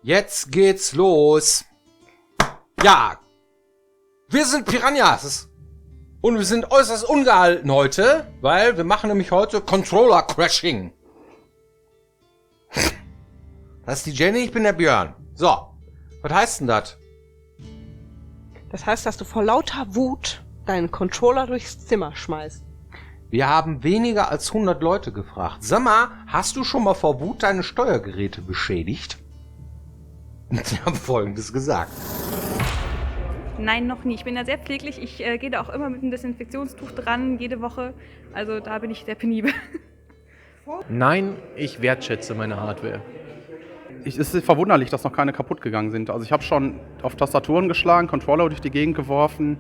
Jetzt geht's los. Ja, wir sind Piranhas. Und wir sind äußerst ungehalten heute, weil wir machen nämlich heute Controller-Crashing. Das ist die Jenny, ich bin der Björn. So, was heißt denn das? Das heißt, dass du vor lauter Wut deinen Controller durchs Zimmer schmeißt. Wir haben weniger als 100 Leute gefragt. Sag mal, hast du schon mal vor Wut deine Steuergeräte beschädigt? Sie haben Folgendes gesagt. Nein, noch nie. Ich bin da sehr pfleglich. Ich gehe da auch immer mit einem Desinfektionstuch dran, jede Woche. Also da bin ich sehr penibel. Nein, ich wertschätze meine Hardware. Es ist verwunderlich, dass noch keine kaputt gegangen sind. Also ich habe schon auf Tastaturen geschlagen, Controller durch die Gegend geworfen,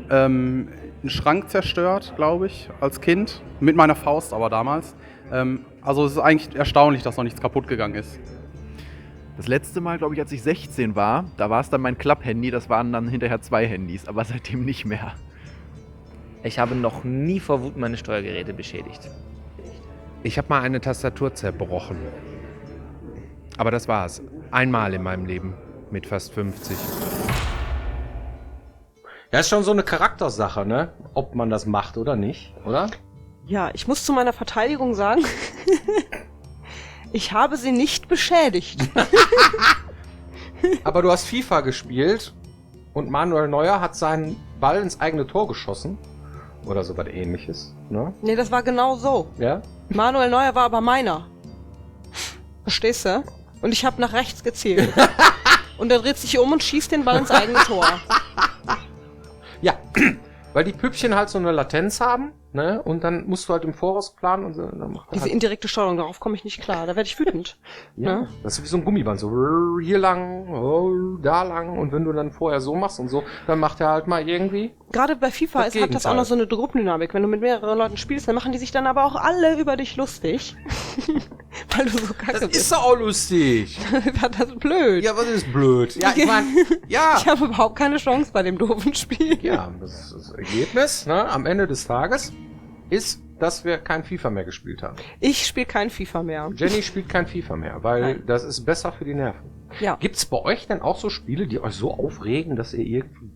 einen Schrank zerstört, glaube ich, als Kind. Mit meiner Faust aber damals. Also es ist eigentlich erstaunlich, dass noch nichts kaputt gegangen ist. Das letzte Mal, glaube ich, als ich 16 war, da war es dann mein Klapp-Handy, das waren dann hinterher 2 Handys, aber seitdem nicht mehr. Ich habe noch nie vor Wut meine Steuergeräte beschädigt. Ich habe mal eine Tastatur zerbrochen. Aber das war's. Einmal in meinem Leben. Mit fast 50. Ja, ist schon so eine Charaktersache, ne? Ob man das macht oder nicht, oder? Ja, ich muss zu meiner Verteidigung sagen, ich habe sie nicht beschädigt. Aber du hast FIFA gespielt und Manuel Neuer hat seinen Ball ins eigene Tor geschossen. Oder so was Ähnliches, ne? Nee, das war genau so. Ja? Manuel Neuer war aber meiner. Verstehst du? Und ich habe nach rechts gezielt. Und er dreht sich um und schießt den Ball ins eigene Tor. Ja, weil die Püppchen halt so eine Latenz haben, ne? Und dann musst du halt im Voraus planen und so. Dann macht er Diese halt, indirekte Steuerung, darauf komme ich nicht klar. Da werde ich wütend. ja, Ne? das ist wie so ein Gummiband, so hier lang, da lang. Und wenn du dann vorher so machst und so, dann macht er halt mal irgendwie. Gerade bei FIFA Das hat das auch Gegenteil. noch so eine Gruppendynamik. Wenn du mit mehreren Leuten spielst, dann machen die sich dann aber auch alle über dich lustig. Weil du so kacke Das bist. ist doch auch lustig. War das blöd. Ja, was ist blöd? Ja, ich meine, ja. Ich habe überhaupt keine Chance bei dem doofen Spiel. Ja, das Ergebnis, ne, am Ende des Tages ist, dass wir kein FIFA mehr gespielt haben. Ich spiele kein FIFA mehr. Jenny spielt kein FIFA mehr, weil Nein. das ist besser für die Nerven. Ja. Gibt's bei euch denn auch so Spiele, die euch so aufregen, dass ihr irgendwie...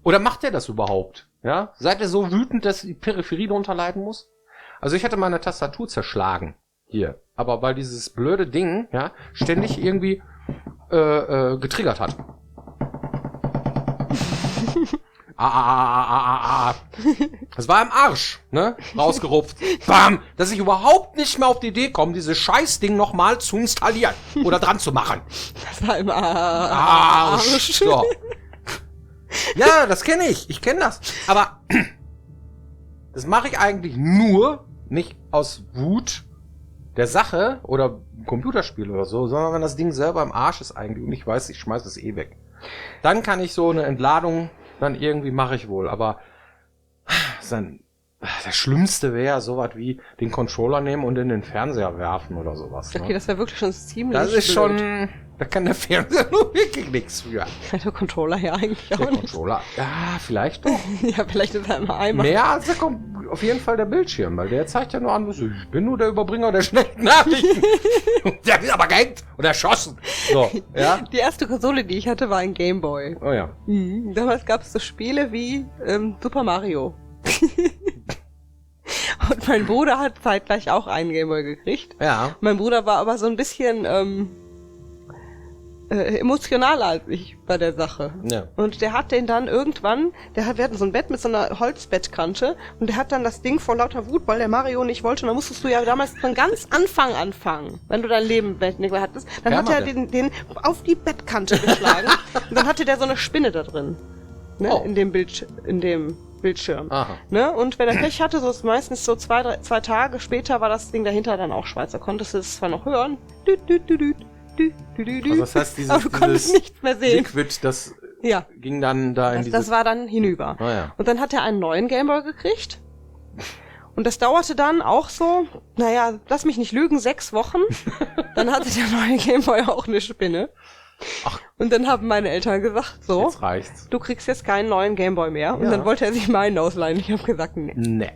Oder macht ihr das überhaupt? Ja? Seid ihr so wütend, dass die Peripherie darunter leiden muss? Also ich hatte meine Tastatur zerschlagen. Hier. Aber weil dieses blöde Ding, ja, ständig irgendwie getriggert hat. Das war im Arsch, ne? Rausgerupft. Bam! Dass ich überhaupt nicht mehr auf die Idee komme, dieses Scheißding nochmal zu installieren. Oder dran zu machen. Das war im Arsch. Arsch. So. Ja, das kenne ich. Ich kenne das. Aber das mache ich eigentlich nur nicht aus Wut der Sache oder Computerspiel oder so, sondern wenn das Ding selber im Arsch ist eigentlich und ich weiß, ich schmeiß es eh weg. Dann kann ich so eine Entladung dann irgendwie mache ich wohl. Aber das Schlimmste wäre sowas wie den Controller nehmen und in den Fernseher werfen oder sowas. Okay, Ne? das wäre wirklich schon ziemlich Das ist blöd. schon... Da kann der Fernseher nur wirklich nichts für. Der Controller ja eigentlich Der auch nicht. Controller? Ja, vielleicht doch. Ja, vielleicht ist er immer einmal. Mehr als auf jeden Fall der Bildschirm, weil der zeigt ja nur an, ich bin nur der Überbringer der schlechten Nachrichten. Der ist aber gehängt und erschossen. So, ja. Die erste Konsole, die ich hatte, war ein Gameboy. Oh ja. Damals gab es so Spiele wie Super Mario. Und mein Bruder hat zeitgleich auch einen Gameboy gekriegt. Ja. Mein Bruder war aber so ein bisschen emotionaler als ich bei der Sache. Ja. Und der hat den dann irgendwann, wir hatten so ein Bett mit so einer Holzbettkante und der hat dann das Ding vor lauter Wut, weil der Mario nicht wollte, und dann musstest du ja damals von ganz Anfang anfangen, wenn du dein Leben nicht mehr hattest, dann hat er den auf die Bettkante geschlagen und dann hatte der so eine Spinne da drin. Ne? Oh. In dem Bildschirm. Aha. Ne? Und wenn er Pech hatte, so ist meistens so zwei Tage später war das Ding dahinter dann auch schwarz. Da konntest du es zwar noch hören. Also das heißt, Aber du konntest nichts mehr sehen. Liquid, das Ja. ging dann da in Das war dann hinüber. Ah, ja. Und dann hat er einen neuen Gameboy gekriegt. Und das dauerte dann auch so, naja, lass mich nicht lügen, 6 Wochen. Dann hatte der neue Gameboy auch eine Spinne. Ach. Und dann haben meine Eltern gesagt, so, Jetzt reicht's. du kriegst jetzt keinen neuen Gameboy mehr. Und Ja. dann wollte er sich meinen ausleihen. Ich habe gesagt, nee, Nee.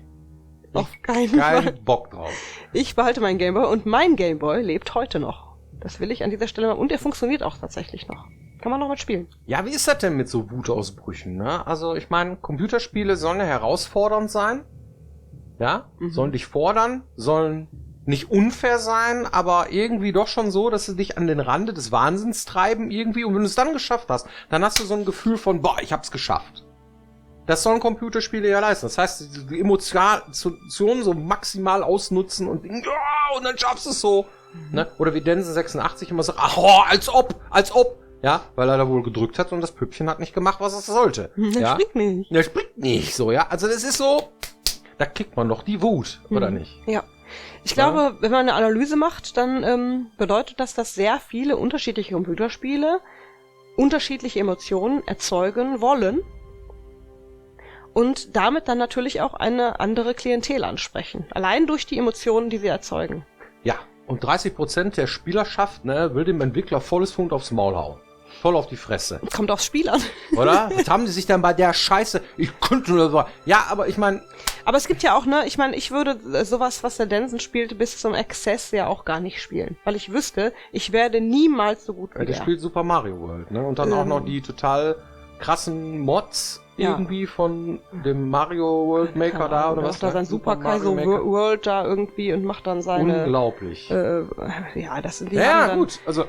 auf keinen Fall. Kein Bock drauf. Ich behalte meinen Gameboy und mein Gameboy lebt heute noch. Das will ich an dieser Stelle mal. Und er funktioniert auch tatsächlich noch. Kann man noch mal spielen. Ja, wie ist das denn mit so Wutausbrüchen, ne? Also, ich meine, Computerspiele sollen ja herausfordernd sein. Ja? Sollen dich fordern, sollen nicht unfair sein, aber irgendwie doch schon so, dass sie dich an den Rande des Wahnsinns treiben irgendwie. Und wenn du es dann geschafft hast, dann hast du so ein Gefühl von, boah, ich hab's geschafft. Das sollen Computerspiele ja leisten. Das heißt, die Emotionen so maximal ausnutzen und dann schaffst du es so. Ne? Oder wie Densen 86 immer sagt, als ob. Ja, weil er da wohl gedrückt hat und das Püppchen hat nicht gemacht, was es sollte. Der springt nicht. Der springt nicht so, ja. Also das ist so, da kriegt man doch die Wut, oder nicht? Ja. Ich glaube, wenn man eine Analyse macht, dann bedeutet das, dass sehr viele unterschiedliche Computerspiele unterschiedliche Emotionen erzeugen wollen und damit dann natürlich auch eine andere Klientel ansprechen. Allein durch die Emotionen, die sie erzeugen. Ja, und 30% der Spielerschaft, ne, will dem Entwickler volles Punkt aufs Maul hauen. Voll auf die Fresse. Kommt aufs Spiel an. Oder? Was haben die sich dann bei der Scheiße? Ich könnte nur so. Ja, aber ich meine. Aber es gibt ja auch, ne, ich meine, ich würde sowas, was der Densen spielte, bis zum Exzess ja auch gar nicht spielen. Weil ich wüsste, ich werde niemals so gut wie der spielt Super Mario World, ne? Und dann auch noch die total krassen Mods irgendwie von dem Mario World Maker da oder was? Da sein Super Kaizo World da irgendwie und macht dann seine. Unglaublich. Ja, das sind die. Ja, dann, gut. Also.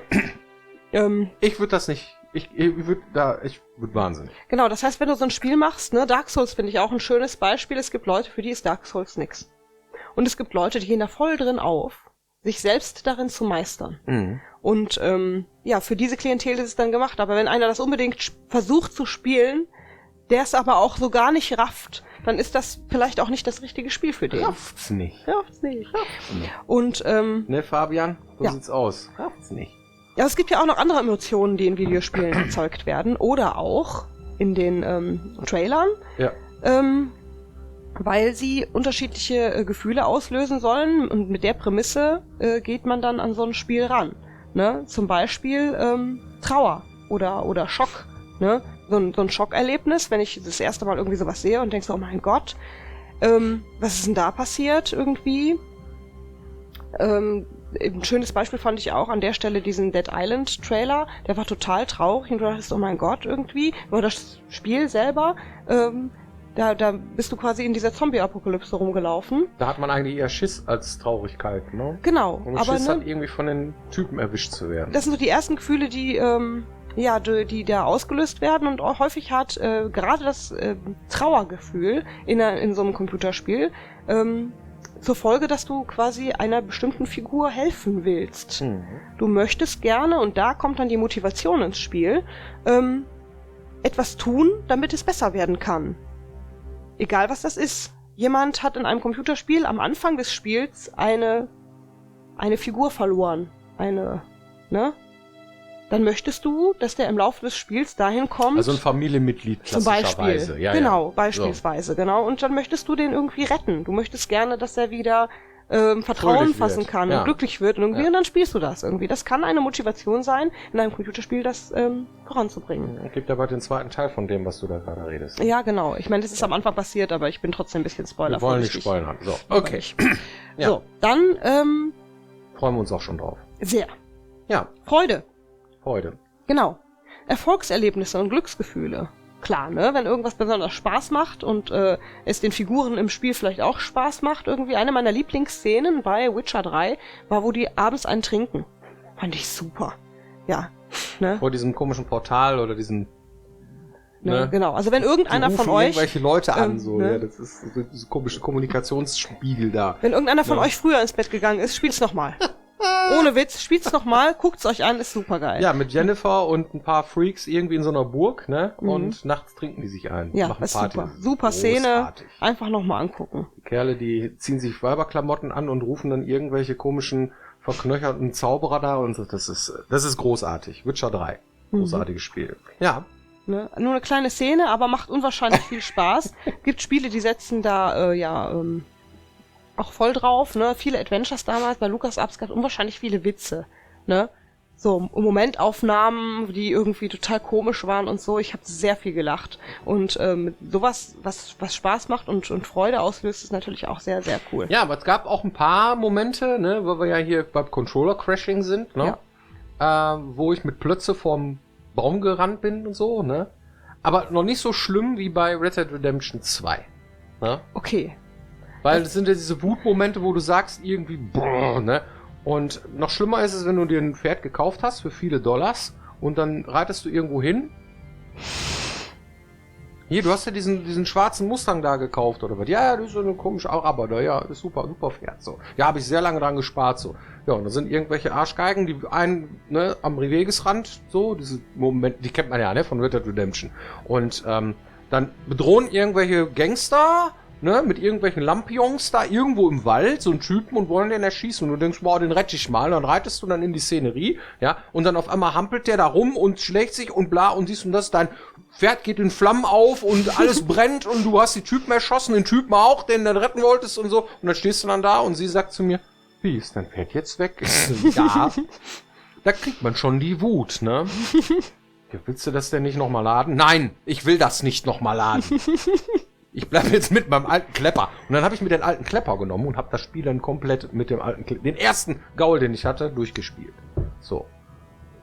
Ich würde das nicht. Ich würde wahnsinnig. Genau, das heißt, wenn du so ein Spiel machst, ne, Dark Souls finde ich auch ein schönes Beispiel. Es gibt Leute, für die ist Dark Souls nix. Und es gibt Leute, die gehen da voll drin auf, sich selbst darin zu meistern. Mhm. Und für diese Klientel ist es dann gemacht. Aber wenn einer das unbedingt versucht zu spielen, der es aber auch so gar nicht rafft, dann ist das vielleicht auch nicht das richtige Spiel für den. Rafft's nicht. Und ne, Fabian, so sieht's aus. Rafft's nicht. Ja, es gibt ja auch noch andere Emotionen, die in Videospielen erzeugt werden. Oder auch in den Trailern. Ja. Weil sie unterschiedliche Gefühle auslösen sollen. Und mit der Prämisse geht man dann an so ein Spiel ran. Ne? Zum Beispiel Trauer oder Schock. Ne? So ein Schockerlebnis, wenn ich das erste Mal irgendwie sowas sehe und denke so, oh mein Gott, was ist denn da passiert irgendwie? Ein schönes Beispiel fand ich auch an der Stelle diesen Dead Island Trailer. Der war total traurig und du dachtest, oh mein Gott, irgendwie. Aber das Spiel selber, da bist du quasi in dieser Zombie-Apokalypse rumgelaufen. Da hat man eigentlich eher Schiss als Traurigkeit, ne? Genau. Und Schiss hat irgendwie von den Typen erwischt zu werden. Das sind so die ersten Gefühle, die da ausgelöst werden und auch häufig hat gerade das Trauergefühl in so einem Computerspiel zur Folge, dass du quasi einer bestimmten Figur helfen willst. Mhm. Du möchtest gerne, und da kommt dann die Motivation ins Spiel, etwas tun, damit es besser werden kann. Egal was das ist. Jemand hat in einem Computerspiel am Anfang des Spiels eine Figur verloren. Ne? Dann möchtest du, dass der im Laufe des Spiels dahin kommt. Also ein Familienmitglied klassischerweise. Zum Beispiel. Ja, genau, beispielsweise, genau. Und dann möchtest du den irgendwie retten. Du möchtest gerne, dass er wieder Vertrauen fassen kann und glücklich wird und irgendwie, und dann spielst du das irgendwie. Das kann eine Motivation sein, in einem Computerspiel das voranzubringen. Es gibt aber den zweiten Teil von dem, was du da gerade redest. Ja, genau. Ich meine, das ist am Anfang passiert, aber ich bin trotzdem ein bisschen spoilerfrei. Wir wollen nicht spoilern. So, okay. So, dann freuen wir uns auch schon drauf. Sehr. Ja. Freude. Genau. Erfolgserlebnisse und Glücksgefühle. Klar, ne? Wenn irgendwas besonders Spaß macht und es den Figuren im Spiel vielleicht auch Spaß macht, irgendwie eine meiner Lieblingsszenen bei Witcher 3 war, wo die abends einen trinken. Fand ich super. Ja. Ne? Vor diesem komischen Portal oder diesem... Ne? Genau, also wenn irgendeiner von euch... irgendwelche Leute an, so, ne? Ja, das ist so diese komische Kommunikationsspiegel da. Wenn irgendeiner von euch früher ins Bett gegangen ist, spielt's nochmal. Ohne Witz, spielt's nochmal, guckt's euch an, ist super geil. Ja, mit Jennifer und ein paar Freaks irgendwie in so einer Burg, ne? Und nachts trinken die sich ein. Ja, machen ist Party. super. Super Szene. Einfach nochmal angucken. Die Kerle, die ziehen sich Weiberklamotten an und rufen dann irgendwelche komischen, verknöcherten Zauberer da und so. Das ist großartig. Witcher 3. Großartiges Spiel. Ja. Ne? Nur eine kleine Szene, aber macht unwahrscheinlich viel Spaß. Gibt Spiele, die setzen da, auch voll drauf, ne? Viele Adventures damals bei LucasArts gab unwahrscheinlich viele Witze, ne? So Momentaufnahmen, die irgendwie total komisch waren und so. Ich habe sehr viel gelacht. Und mit sowas, was Spaß macht und Freude auslöst, ist natürlich auch sehr, sehr cool. Ja, aber es gab auch ein paar Momente, ne, wo wir ja hier beim Controller-Crashing sind, ne? Ja. wo ich mit Plötze vorm Baum gerannt bin und so, ne? Aber noch nicht so schlimm wie bei Red Dead Redemption 2. Ne? Okay. Weil das sind ja diese Wutmomente, wo du sagst irgendwie, brrr, ne? Und noch schlimmer ist es, wenn du dir ein Pferd gekauft hast für viele Dollars und dann reitest du irgendwo hin. Hier, du hast ja diesen schwarzen Mustang da gekauft, oder was? Ja, das ist so eine komische Araber da, ja, das ist super Pferd, so. Ja, habe ich sehr lange dran gespart, so. Ja, und da sind irgendwelche Arschgeigen, die einen, ne, am Wegesrand, so, diese Moment, die kennt man ja, ne, von Red Dead Redemption. Und, dann bedrohen irgendwelche Gangster, ne, mit irgendwelchen Lampions da irgendwo im Wald, so einen Typen und wollen den erschießen. Und du denkst, boah, den rette ich mal. Und dann reitest du dann in die Szenerie, ja, und dann auf einmal hampelt der da rum und schlägt sich und bla und dies und das. Dein Pferd geht in Flammen auf und alles brennt und du hast die Typen erschossen, den Typen auch, den du dann retten wolltest und so. Und dann stehst du dann da und sie sagt zu mir, wie, ist dein Pferd jetzt weg? Ja, da kriegt man schon die Wut, ne? Ja, willst du das denn nicht nochmal laden? Nein, ich will das nicht nochmal laden. Ich bleibe jetzt mit meinem alten Klepper. Und dann habe ich mir den alten Klepper genommen und habe das Spiel dann komplett mit dem alten Klepper, den ersten Gaul, den ich hatte, durchgespielt. So.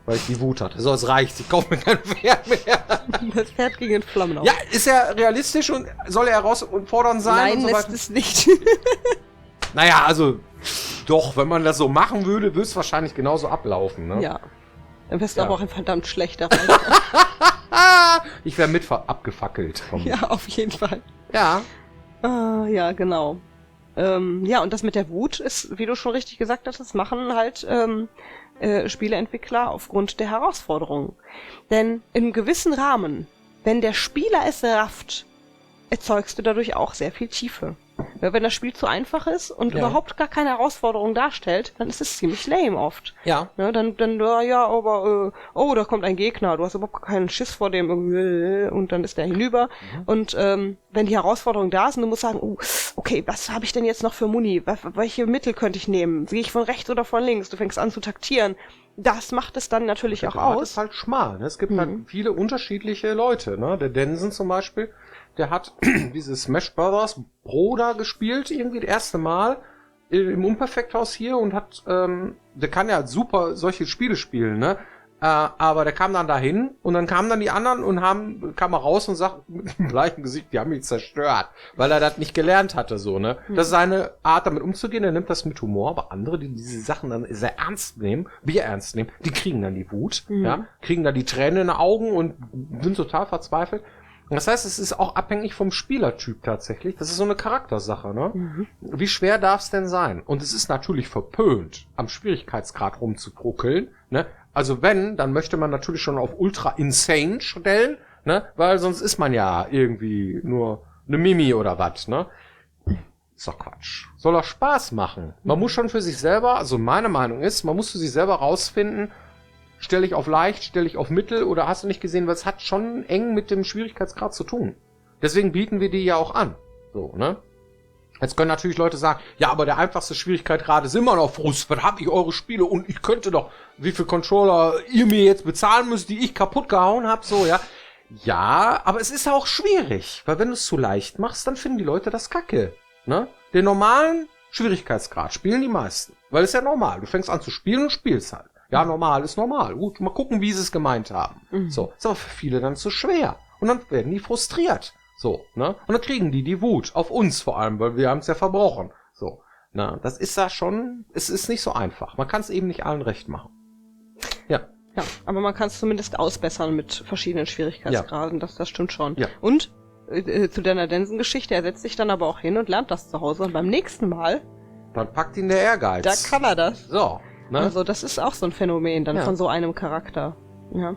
Weil ich die Wut hatte. So, es reicht. Ich kaufe mir kein Pferd mehr. Das Pferd ging in Flammen auf. Ja, ist ja realistisch und soll er herausfordernd sein. Nein, und so lässt weiter. es nicht. Naja, also, doch, wenn man das so machen würde, würde es wahrscheinlich genauso ablaufen, ne? Ja. Dann wärst du Ja. aber auch ein verdammt schlechter Reiter. Ich wäre mit abgefackelt. Ja, auf jeden Fall. Ja. Ja, genau. Ja, und das mit der Wut ist, wie du schon richtig gesagt hast, das machen halt Spieleentwickler aufgrund der Herausforderungen. Denn im gewissen Rahmen, wenn der Spieler es rafft, erzeugst du dadurch auch sehr viel Tiefe. Ja, wenn das Spiel zu einfach ist und Ja. überhaupt gar keine Herausforderung darstellt, dann ist es ziemlich lame oft. Ja. Ja, dann ja, aber, oh, da kommt ein Gegner, du hast überhaupt keinen Schiss vor dem, und dann ist der hinüber. Und wenn die Herausforderung da ist und du musst sagen, okay, was habe ich denn jetzt noch für Muni? Welche Mittel könnte ich nehmen? Gehe ich von rechts oder von links? Du fängst an zu taktieren. Das macht es dann natürlich auch Grad aus. ist halt schmal. Ne? Es gibt halt viele unterschiedliche Leute. Ne? Der Denson zum Beispiel, der hat dieses Smash Brothers Pro da gespielt, irgendwie das erste Mal im Unperfekthaus hier und hat, der kann ja super solche Spiele spielen, ne? Aber der kam dann dahin und dann kamen dann die anderen und kam er raus und sagt mit dem gleichen Gesicht, die haben mich zerstört, weil er das nicht gelernt hatte, so, ne? Das ist seine Art, damit umzugehen, er nimmt das mit Humor, aber andere, die diese Sachen dann sehr ernst nehmen, ernst nehmen, die kriegen dann die Wut, ja? Kriegen dann die Tränen in den Augen und sind total verzweifelt. Das heißt, es ist auch abhängig vom Spielertyp tatsächlich. Das ist so eine Charaktersache, ne? Wie schwer darf es denn sein? Und es ist natürlich verpönt, am Schwierigkeitsgrad rumzupruckeln, ne? Also wenn, dann möchte man natürlich schon auf Ultra Insane stellen, ne? Weil sonst ist man ja irgendwie nur eine Mimi oder was, ne? Ist doch Quatsch. Soll doch Spaß machen. Man muss schon für sich selber, also meine Meinung ist, man muss für sich selber rausfinden, stelle ich auf leicht, stelle ich auf mittel oder hast du nicht gesehen, weil es hat schon eng mit dem Schwierigkeitsgrad zu tun. Deswegen bieten wir die ja auch an. So, ne? Jetzt können natürlich Leute sagen, ja, aber der einfachste Schwierigkeitsgrad ist immer noch Frust. Was hab ich eure Spiele und ich könnte doch, wie viel Controller ihr mir jetzt bezahlen müsst, die ich kaputt gehauen hab, so, ja. Ja, aber es ist auch schwierig, weil wenn du es zu leicht machst, dann finden die Leute das kacke, ne? Den normalen Schwierigkeitsgrad spielen die meisten, weil es ja normal. Du fängst an zu spielen und spielst halt. Ja, normal ist normal. Gut, mal gucken, wie sie es gemeint haben. So, ist aber für viele dann zu schwer. Und dann werden die frustriert. So, ne? Und dann kriegen die Wut. Auf uns vor allem, weil wir haben es ja verbrochen. So, ne? Das ist da schon, es ist nicht so einfach. Man kann es eben nicht allen recht machen. Ja. Ja, aber man kann es zumindest ausbessern mit verschiedenen Schwierigkeitsgraden, das stimmt schon. Ja. Und zu deiner Densen-Geschichte, er setzt sich dann aber auch hin und lernt das zu Hause. Und beim nächsten Mal, Dann packt ihn der Ehrgeiz. da kann er das. So, ne? Also das ist auch so ein Phänomen dann Ja. von so einem Charakter. Ja.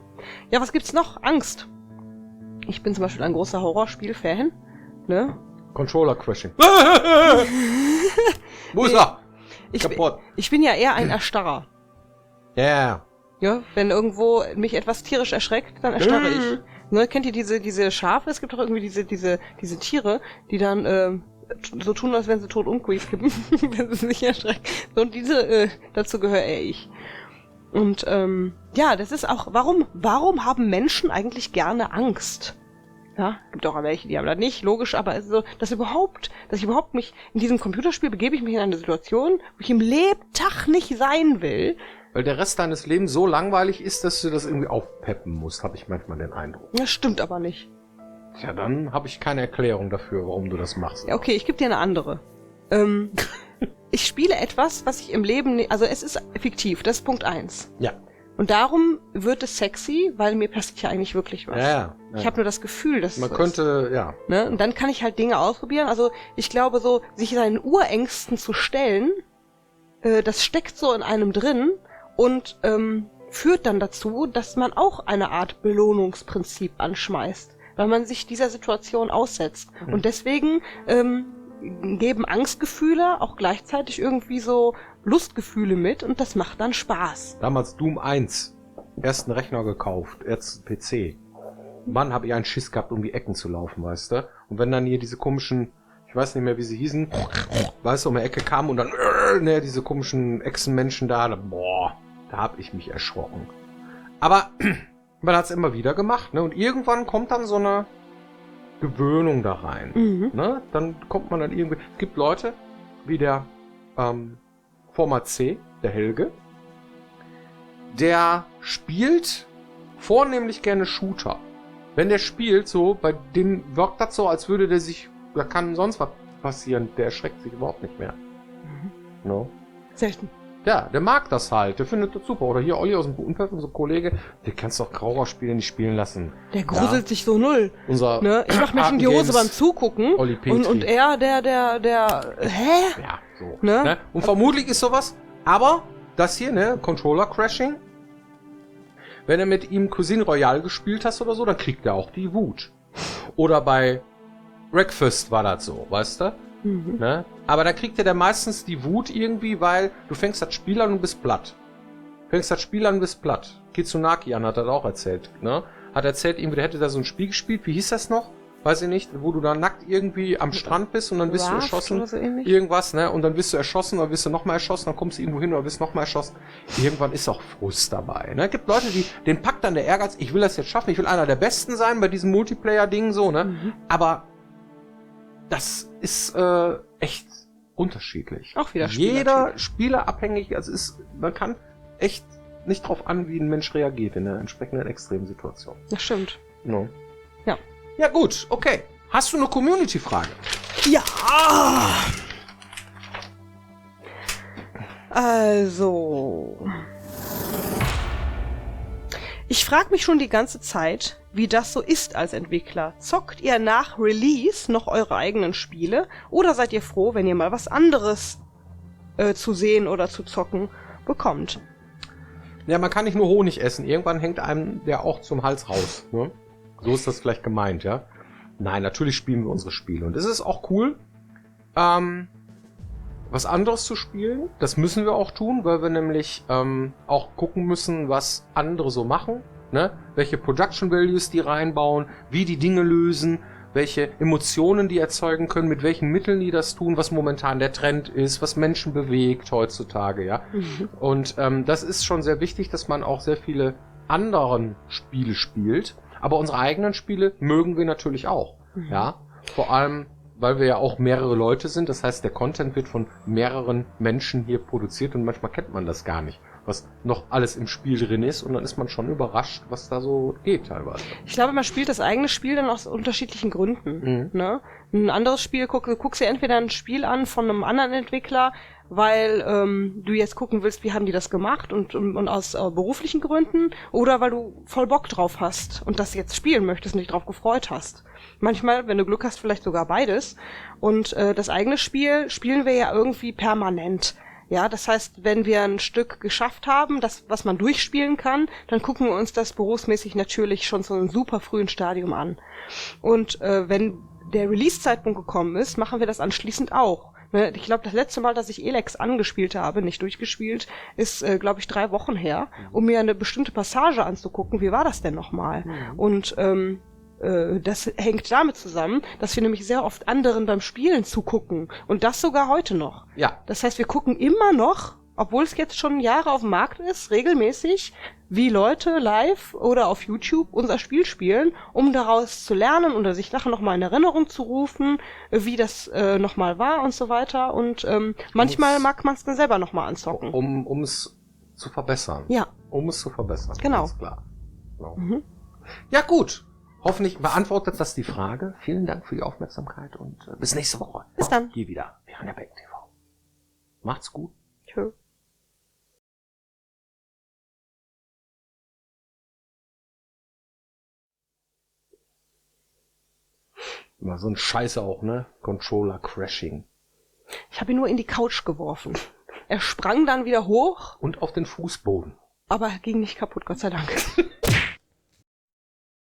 Ja, was gibt's noch? Angst. Ich bin zum Beispiel ein großer Horrorspiel-Fan. Ne? Controller-Crashing. Wo ist er? Kaputt. Ich bin ja eher ein Erstarrer. Ja, yeah. Ja, wenn irgendwo mich etwas tierisch erschreckt, dann erstarre ich. Ne, kennt ihr diese Schafe? Es gibt doch irgendwie diese Tiere, die dann so tun, als wenn sie tot umkippen, wenn sie sich erschrecken. So, und dazu gehöre eher ich. Und ja, das ist auch, warum haben Menschen eigentlich gerne Angst? Ja, gibt auch welche, die haben das nicht, logisch, aber also, dass ich überhaupt mich in diesem Computerspiel begebe ich mich in eine Situation, wo ich im Lebtag nicht sein will, weil der Rest deines Lebens so langweilig ist, dass du das irgendwie aufpeppen musst, habe ich manchmal den Eindruck. Das stimmt aber nicht. Ja, dann habe ich keine Erklärung dafür, warum du das machst. Ja, okay, ich gebe dir eine andere. Ich spiele etwas, was ich im Leben... Also es ist fiktiv, das ist Punkt 1. Ja. Und darum wird es sexy, weil mir passiert ja eigentlich wirklich was. Ja. Ich habe nur das Gefühl, dass Man es könnte, ja. Ne? Und dann kann ich halt Dinge ausprobieren. Also ich glaube so, sich seinen Urängsten zu stellen, das steckt so in einem drin und führt dann dazu, dass man auch eine Art Belohnungsprinzip anschmeißt, weil man sich dieser Situation aussetzt. Und deswegen geben Angstgefühle auch gleichzeitig irgendwie so Lustgefühle mit und das macht dann Spaß. Damals Doom 1. Ersten Rechner gekauft, erst PC. Mann, habe ich einen Schiss gehabt, um die Ecken zu laufen, weißt du? Und wenn dann hier diese komischen, ich weiß nicht mehr, wie sie hießen, weißt du, um die Ecke kamen und dann, diese komischen Echsenmenschen da, boah, da hab ich mich erschrocken. Aber man hat's immer wieder gemacht, ne? Und irgendwann kommt dann so eine Gewöhnung da rein. Ne? Dann kommt man dann irgendwie. Es gibt Leute, wie der Format C, der Helge, der spielt vornehmlich gerne Shooter. Wenn der spielt, so, bei dem wirkt das so, als würde der sich, da kann sonst was passieren, der erschreckt sich überhaupt nicht mehr. No? Selten. Ja, der mag das halt, der findet das super. Oder hier Olli aus dem Unfall, unser Kollege, der kannst doch Grauer-Spiele nicht spielen lassen. Der gruselt sich so null. Unser Ne? Ich mach mir schon die Hose beim Zugucken. Olli Petri. Und er, hä? Ja, so. Ne? Ne? Und vermutlich ist sowas, aber das hier, ne, Controller-Crashing, wenn du mit ihm Cuisine Royale gespielt hast oder so, dann kriegt er auch die Wut. Oder bei Breakfast war das so, weißt du? Ne? Aber da kriegt er meistens die Wut irgendwie, weil du fängst das Spiel an und bist platt. Kitsunaki hat das auch erzählt, ne? Hat erzählt, irgendwie, der hätte da so ein Spiel gespielt, wie hieß das noch? Weiß ich nicht, wo du da nackt irgendwie am Strand bist und dann bist du erschossen. Oder so ähnlich? Irgendwas, ne? Und dann bist du erschossen, dann bist du nochmal erschossen, dann kommst du irgendwo hin oder bist nochmal erschossen. Irgendwann ist auch Frust dabei, ne? Es gibt Leute, den packt dann der Ehrgeiz, ich will das jetzt schaffen, ich will einer der Besten sein bei diesem Multiplayer-Ding, so, ne? Aber das ist echt unterschiedlich. Auch wieder Jeder Spieler abhängig, also man kann echt nicht drauf an, wie ein Mensch reagiert in einer entsprechenden Extremsituation. Das stimmt. No. Ja. Ja gut, okay. Hast du eine Community-Frage? Ja! Also... Ich frage mich schon die ganze Zeit, wie das so ist als Entwickler. Zockt ihr nach Release noch eure eigenen Spiele oder seid ihr froh, wenn ihr mal was anderes zu sehen oder zu zocken bekommt? Ja, man kann nicht nur Honig essen. Irgendwann hängt einem der auch zum Hals raus. Ne? So ist das vielleicht gemeint, ja? Nein, natürlich spielen wir unsere Spiele. Und es ist auch cool, was anderes zu spielen. Das müssen wir auch tun, weil wir nämlich auch gucken müssen, was andere so machen. Ne? Welche Production Values die reinbauen, wie die Dinge lösen, welche Emotionen die erzeugen können, mit welchen Mitteln die das tun, was momentan der Trend ist, was Menschen bewegt heutzutage, ja. Und das ist schon sehr wichtig, dass man auch sehr viele anderen Spiele spielt. Aber unsere eigenen Spiele mögen wir natürlich auch, ja. Vor allem, weil wir ja auch mehrere Leute sind. Das heißt, der Content wird von mehreren Menschen hier produziert und manchmal kennt man das gar nicht, was noch alles im Spiel drin ist. Und dann ist man schon überrascht, was da so geht teilweise. Ich glaube, man spielt das eigene Spiel dann aus unterschiedlichen Gründen. Ne? Ein anderes Spiel, du guckst dir entweder ein Spiel an von einem anderen Entwickler, weil du jetzt gucken willst, wie haben die das gemacht und aus beruflichen Gründen, oder weil du voll Bock drauf hast und das jetzt spielen möchtest und dich drauf gefreut hast. Manchmal, wenn du Glück hast, vielleicht sogar beides. Und das eigene Spiel spielen wir ja irgendwie permanent. Ja, das heißt, wenn wir ein Stück geschafft haben, das, was man durchspielen kann, dann gucken wir uns das berufsmäßig natürlich schon zu einem super frühen Stadium an. Und wenn der Release-Zeitpunkt gekommen ist, machen wir das anschließend auch. Ich glaube, das letzte Mal, dass ich Elex angespielt habe, nicht durchgespielt, ist, glaube ich, 3 Wochen her, um mir eine bestimmte Passage anzugucken. Wie war das denn nochmal? Und das hängt damit zusammen, dass wir nämlich sehr oft anderen beim Spielen zugucken. Und das sogar heute noch. Ja. Das heißt, wir gucken immer noch, obwohl es jetzt schon Jahre auf dem Markt ist, regelmäßig, wie Leute live oder auf YouTube unser Spiel spielen, um daraus zu lernen oder sich nachher nochmal in Erinnerung zu rufen, wie das nochmal war und so weiter. Und manchmal mag man es dann selber nochmal anzocken. Um es zu verbessern. Ja. Um es zu verbessern. Genau. Ganz klar. Genau. Mhm. Ja, gut. Hoffentlich beantwortet das die Frage. Vielen Dank für die Aufmerksamkeit und bis nächste Woche. Bis dann. Hier wieder. Piranha-Bytes TV. Macht's gut. Tschö. Immer so ein Scheiße auch, ne? Controller-Crashing. Ich habe ihn nur in die Couch geworfen. Er sprang dann wieder hoch, Und auf den Fußboden. aber ging nicht kaputt, Gott sei Dank.